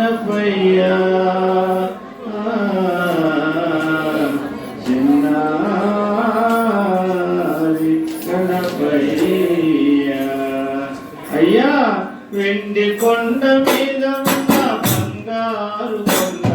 గణపయ్యా చిన్నారి గణపయ్యా అయ్యా వెండి కొండ మీద ఉన్న బంగారు కొండ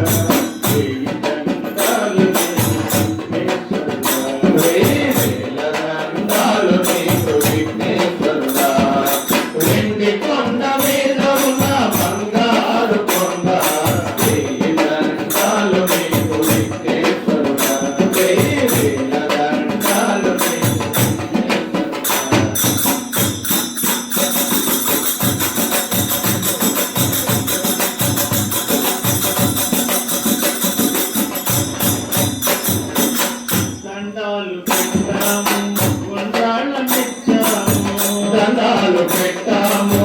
దండాలు పెట్టాము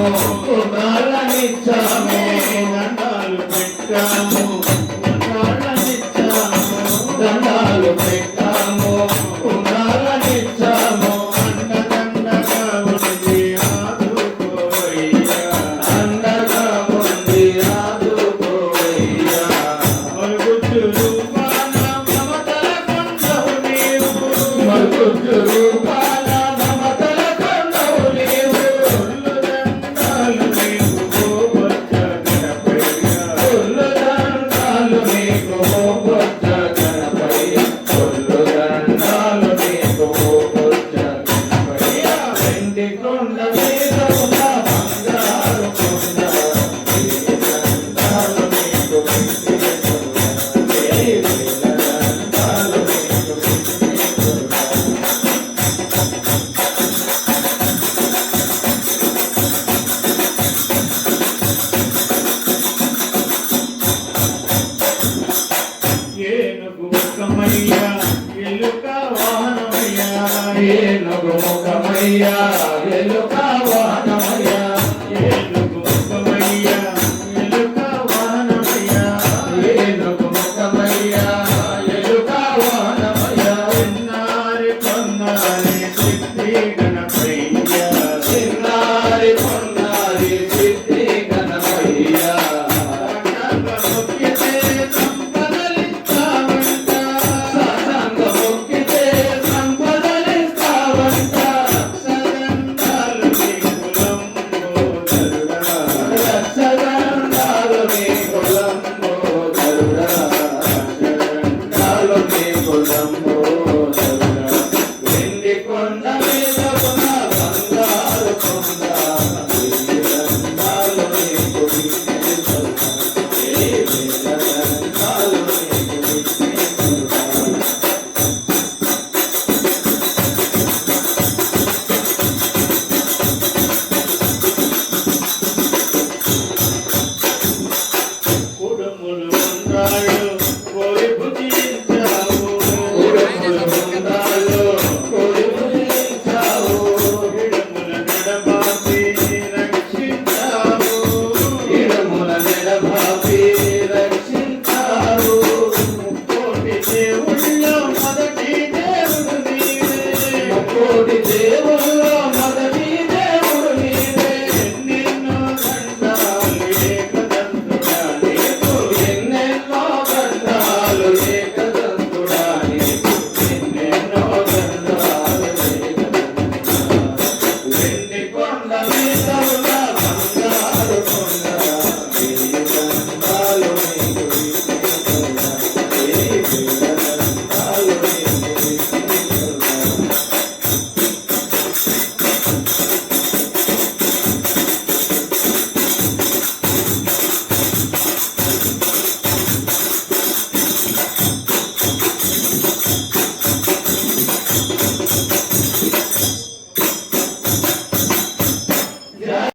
ఉండాలనిచ్చాము దండాలు పెట్టాము ఉండాలనిచ్చాము దండాలు పెట్టాము ఉండాలనిచ్చాము అండదండగా ఉంది ఆదుకోవయ్యా అండగా ఉంది ఆదుకోవయ్యా మరుగుజ్జు రూపాన మమతల కొండవు నీవు మరుగుజ్జు రూపాన ఎలుక వాహనమయ్యా ఏనుగు ముఖమయ్యా ఎలుక వాహనమయ్యా ఏనుగు ముఖమయ్యా ఎలుక వాహనమయ్యా ఏనుగు ముఖమయ్యా ఎలుక వాహనమయ్యా చిన్నారి పొన్నారి సిద్ధి గణపయ్యా చిన్నారి పొన్నారి సిద్ధి గణపయ్యా Lambo